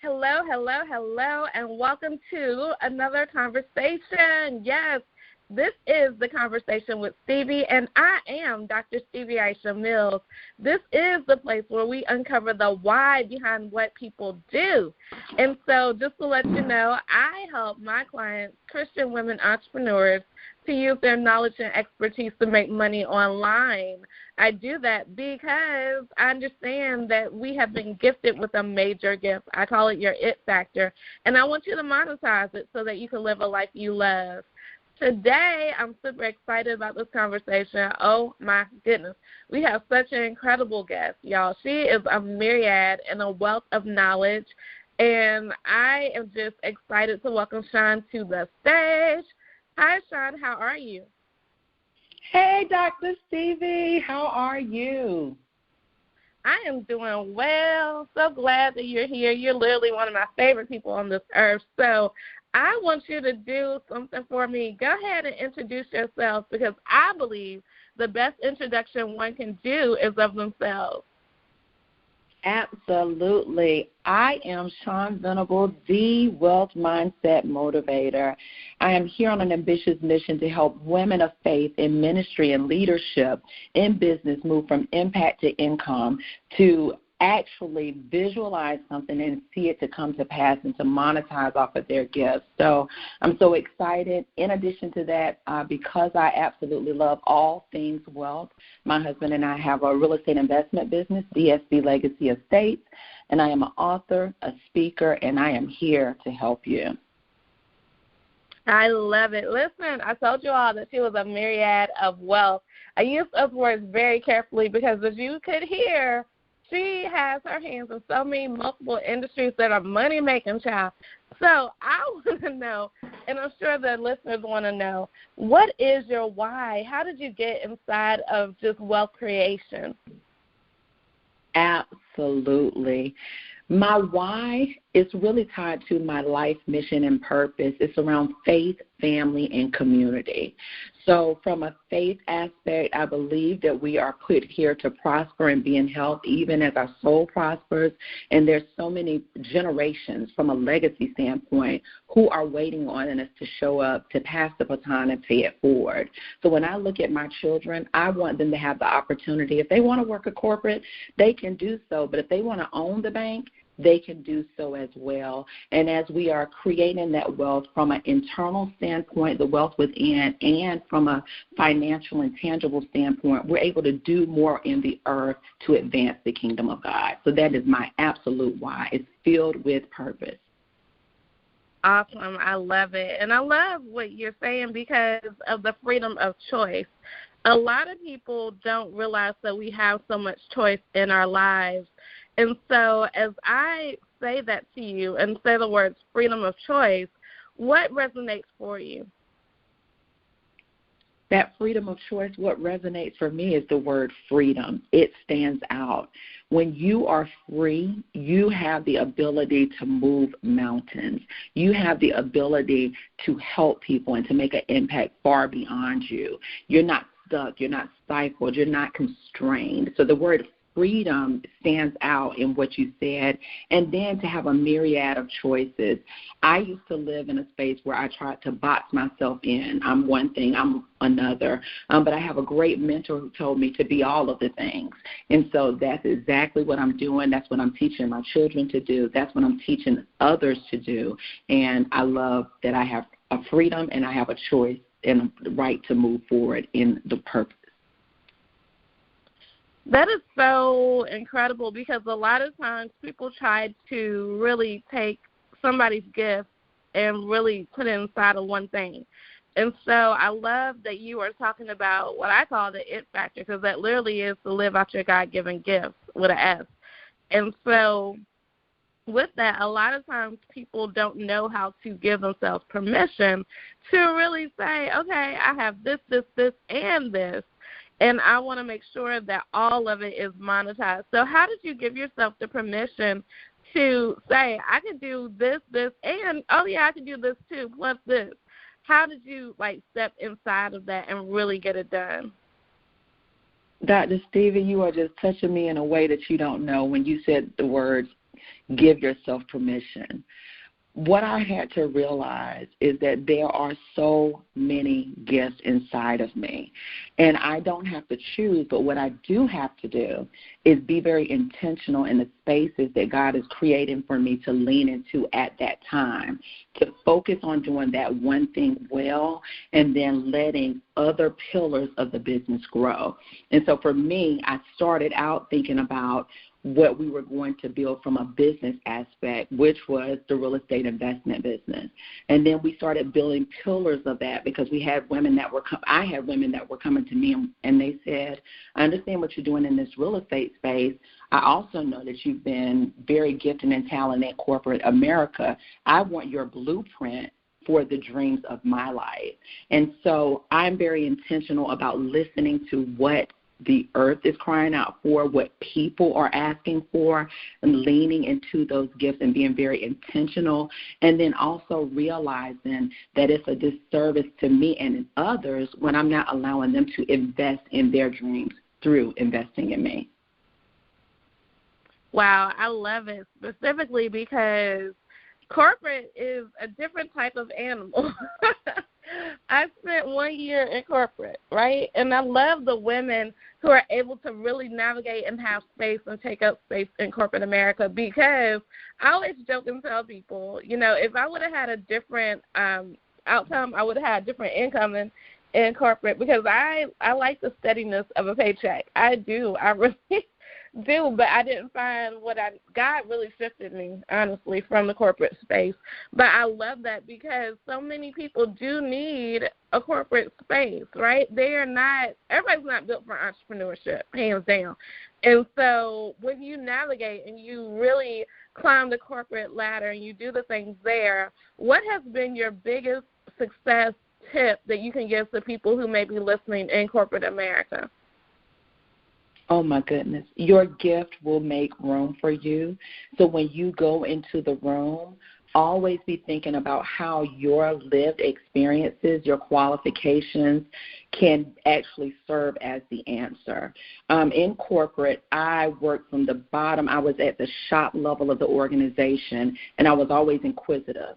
Hello, hello, hello, and welcome to another conversation. Yes, this is The Conversation with Stevie, and I am Dr. Stevie Aisha Mills. This is the place where we uncover the why behind what people do. And so just to let you know, I help my clients, Christian women entrepreneurs, to use their knowledge and expertise to make money online. I do that because I understand that we have been gifted with a major gift. I call it your it factor, and I want you to monetize it so that you can live a life you love. Today, I'm super excited about this conversation. Oh, my goodness. We have such an incredible guest, y'all. She is a myriad and a wealth of knowledge, and I am just excited to welcome Shaun to the stage. Hi, Shaun. How are you? Hey, Dr. Stevie. How are you? I am doing well. So glad that you're here. You're literally one of my favorite people on this earth. So I want you to do something for me. Go ahead and introduce yourself, because I believe the best introduction one can do is of themselves. Absolutely. I am Shaun Venable, the Wealth Mindset Motivator. I am here on an ambitious mission to help women of faith in ministry and leadership in business move from impact to income, to actually visualize something and see it to come to pass and to monetize off of their gifts. So I'm so excited. In addition to that, because I absolutely love all things wealth, my husband and I have a real estate investment business, DSC Legacy Estates, and I am an author, a speaker, and I am here to help you. I love it. Listen, I told you all that she was a myriad of wealth. I use those words very carefully because, as you could hear, she has her hands in so many multiple industries that are money-making, child. So I want to know, and I'm sure the listeners want to know, what is your why? How did you get inside of just wealth creation? Absolutely. My why is really tied to my life mission and purpose. It's around faith, family, and community. So from a faith aspect, I believe that we are put here to prosper and be in health even as our soul prospers. And there's so many generations from a legacy standpoint who are waiting on us to show up, to pass the baton and pay it forward. So when I look at my children, I want them to have the opportunity. If they want to work a corporate, they can do so. But if they want to own the bank, they can do so as well. And as we are creating that wealth from an internal standpoint, the wealth within, and from a financial and tangible standpoint, we're able to do more in the earth to advance the kingdom of God. So that is my absolute why. It's filled with purpose. Awesome. I love it. And I love what you're saying because of the freedom of choice. A lot of people don't realize that we have so much choice in our lives. And so as I say that to you and say the words freedom of choice, what resonates for you? That freedom of choice, what resonates for me is the word freedom. It stands out. When you are free, you have the ability to move mountains. You have the ability to help people and to make an impact far beyond you. You're not stuck. You're not stifled. You're not constrained. So the word freedom stands out in what you said, and then to have a myriad of choices. I used to live in a space where I tried to box myself in. I'm one thing, I'm another, but I have a great mentor who told me to be all of the things, and so that's exactly what I'm doing. That's what I'm teaching my children to do. That's what I'm teaching others to do, and I love that I have a freedom and I have a choice and the right to move forward in the purpose. That is so incredible because a lot of times people try to really take somebody's gift and really put it inside of one thing. And so I love that you are talking about what I call the it factor, because that literally is to live out your God-given gifts with an S. And so with that, a lot of times people don't know how to give themselves permission to really say, okay, I have this, this, this, and this. And I want to make sure that all of it is monetized. So how did you give yourself the permission to say, I can do this, this, and, oh, yeah, I can do this too, plus this? How did you, step inside of that and really get it done? Dr. Stevie, you are just touching me in a way that you don't know when you said the words give yourself permission. What I had to realize is that there are so many gifts inside of me, and I don't have to choose, but what I do have to do is be very intentional in the spaces that God is creating for me to lean into at that time, to focus on doing that one thing well, and then letting other pillars of the business grow. And so for me, I started out thinking about what we were going to build from a business aspect, which was the real estate investment business. And then we started building pillars of that because we had women that were I had women that were coming to me and they said, I understand what you're doing in this real estate space. I also know that you've been very gifted and talented in corporate America. I want your blueprint for the dreams of my life. And so I'm very intentional about listening to what the earth is crying out for, what people are asking for, and leaning into those gifts and being very intentional, and then also realizing that it's a disservice to me and others when I'm not allowing them to invest in their dreams through investing in me. Wow, I love it, specifically because corporate is a different type of animal. I spent 1 year in corporate, right? And I love the women who are able to really navigate and have space and take up space in corporate America, because I always joke and tell people, you know, if I would have had a different outcome, I would have had different income in corporate, because I like the steadiness of a paycheck. I do. I really do, but I didn't find God really shifted me, honestly, from the corporate space. But I love that because so many people do need a corporate space, right? Everybody's not built for entrepreneurship, hands down. And so when you navigate and you really climb the corporate ladder and you do the things there, what has been your biggest success tip that you can give to people who may be listening in corporate America? Oh, my goodness. Your gift will make room for you. So when you go into the room, always be thinking about how your lived experiences, your qualifications can actually serve as the answer. In corporate, I worked from the bottom. I was at the shop level of the organization, and I was always inquisitive.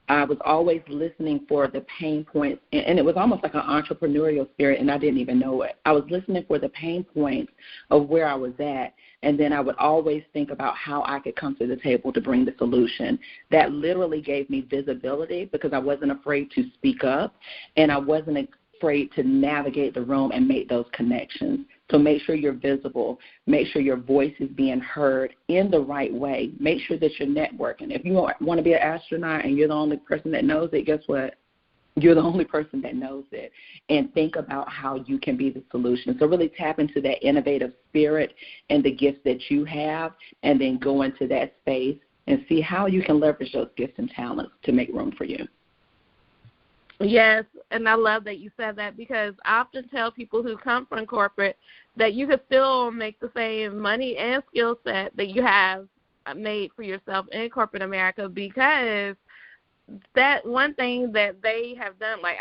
I was always listening for the pain points, and it was almost like an entrepreneurial spirit, and I didn't even know it. I was listening for the pain points of where I was at, and then I would always think about how I could come to the table to bring the solution. That literally gave me visibility because I wasn't afraid to speak up, and I wasn't afraid to navigate the room and make those connections. So make sure you're visible. Make sure your voice is being heard in the right way. Make sure that you're networking. If you want to be an astronaut and you're the only person that knows it, guess what? You're the only person that knows it. And think about how you can be the solution. So really tap into that innovative spirit and the gifts that you have, and then go into that space and see how you can leverage those gifts and talents to make room for you. Yes, and I love that you said that, because I often tell people who come from corporate that you could still make the same money and skill set that you have made for yourself in corporate America, because that one thing that they have done, like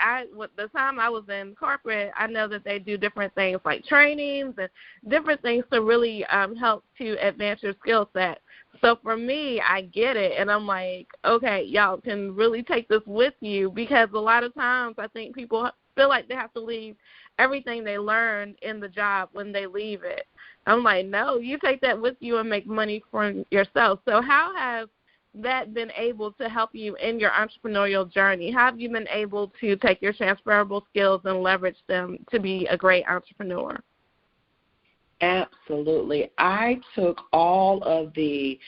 the time I was in corporate, I know that they do different things like trainings and different things to really help to advance your skill set. So for me, I get it, and I'm like, okay, y'all can really take this with you, because a lot of times I think people feel like they have to leave everything they learned in the job when they leave it. I'm like, no, you take that with you and make money for yourself. So how has that been able to help you in your entrepreneurial journey? How have you been able to take your transferable skills and leverage them to be a great entrepreneur? Absolutely. I took all of the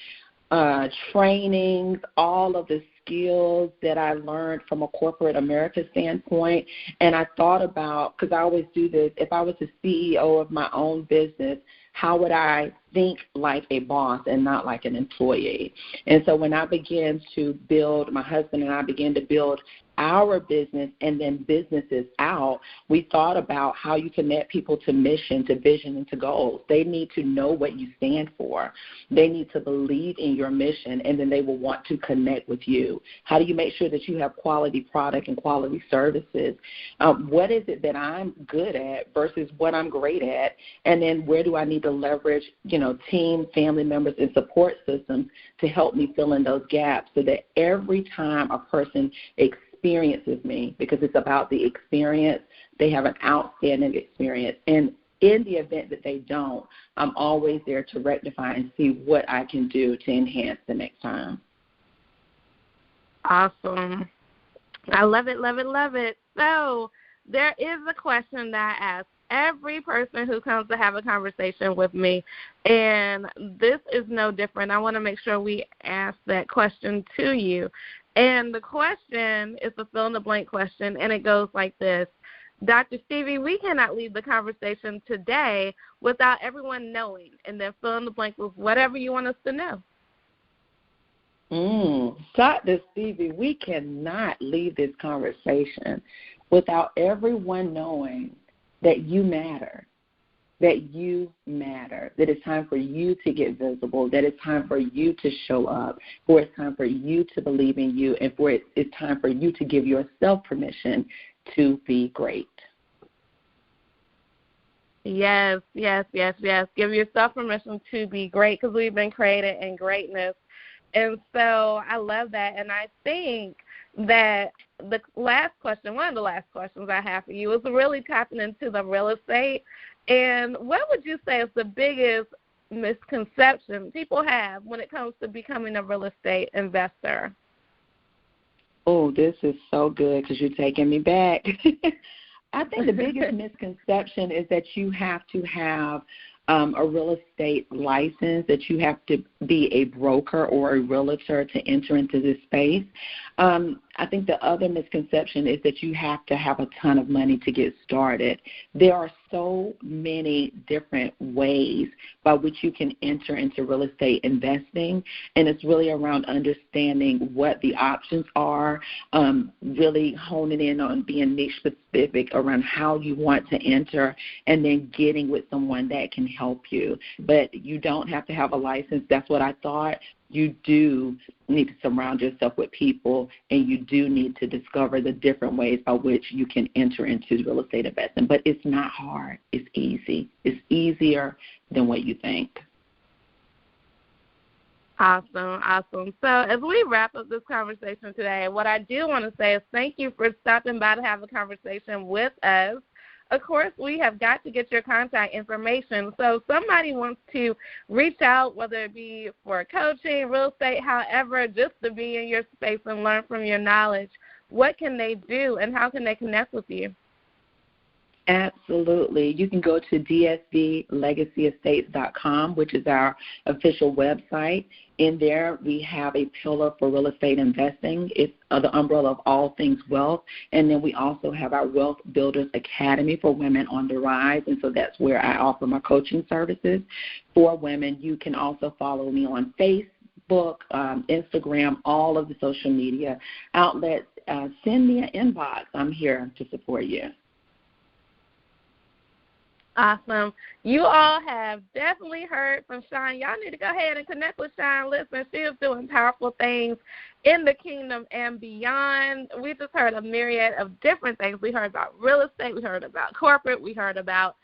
trainings, all of the skills that I learned from a corporate America standpoint, and I thought about, because I always do this, if I was the CEO of my own business, how would I think like a boss and not like an employee? And so when I began to build, my husband and I began to build our business and then businesses out, we thought about how you connect people to mission, to vision, and to goals. They need to know what you stand for. They need to believe in your mission, and then they will want to connect with you. How do you make sure that you have quality product and quality services? What is it that I'm good at versus what I'm great at? And then where do I need to leverage, team, family members, and support systems to help me fill in those gaps so that every time a person experiences me, because it's about the experience, they have an outstanding experience. And in the event that they don't, I'm always there to rectify and see what I can do to enhance the next time. Awesome. I love it, love it, love it. So there is a question that I ask every person who comes to have a conversation with me, and this is no different. I want to make sure we ask that question to you. And the question is a fill-in-the-blank question, and it goes like this. Dr. Stevie, we cannot leave the conversation today without everyone knowing, and then fill in the blank with whatever you want us to know. Dr. Stevie, we cannot leave this conversation without everyone knowing that you matter. That it's time for you to get visible, that it's time for you to show up, for it's time for you to believe in you, and for it's time for you to give yourself permission to be great. Yes. Give yourself permission to be great, because we've been created in greatness. And so I love that, and I think that the last question, one of the last questions I have for you, is really tapping into the real estate. And what would you say is the biggest misconception people have when it comes to becoming a real estate investor? Oh, this is so good because you're taking me back. I think the biggest misconception is that you have to have a real estate license, that you have to be a broker or a realtor to enter into this space. I think the other misconception is that you have to have a ton of money to get started. There are so many different ways by which you can enter into real estate investing, and it's really around understanding what the options are, really honing in on being niche specific around how you want to enter, and then getting with someone that can help you. But you don't have to have a license. That's what I thought. You do need to surround yourself with people, and you do need to discover the different ways by which you can enter into real estate investing. But it's not hard. It's easy. It's easier than what you think. Awesome. So as we wrap up this conversation today, what I do want to say is thank you for stopping by to have a conversation with us. Of course, we have got to get your contact information. So if somebody wants to reach out, whether it be for coaching, real estate, however, just to be in your space and learn from your knowledge, what can they do and how can they connect with you? Absolutely. You can go to dsvlegacyestates.com, which is our official website. In there, we have a pillar for real estate investing. It's the umbrella of all things wealth. And then we also have our Wealth Builders Academy for women on the rise. And so that's where I offer my coaching services for women. You can also follow me on Facebook, Instagram, all of the social media outlets. Send me an inbox. I'm here to support you. Awesome. You all have definitely heard from Shaun. Y'all need to go ahead and connect with Shaun. Listen, she is doing powerful things in the kingdom and beyond. We just heard a myriad of different things. We heard about real estate. We heard about corporate. We heard about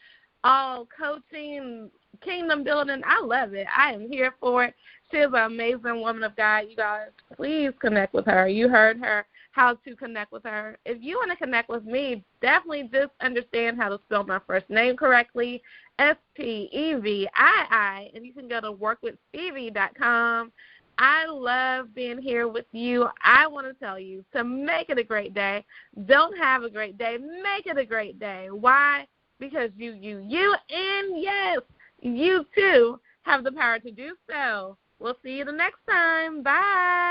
all coaching, kingdom building. I love it. I am here for it. She is an amazing woman of God. You guys, please connect with her. You heard her. How to connect with her. If you want to connect with me, definitely just understand how to spell my first name correctly, Stevii, and you can go to workwithstevie.com. I love being here with you. I want to tell you to make it a great day. Don't have a great day. Make it a great day. Why? Because you, and yes, you too have the power to do so. We'll see you the next time. Bye.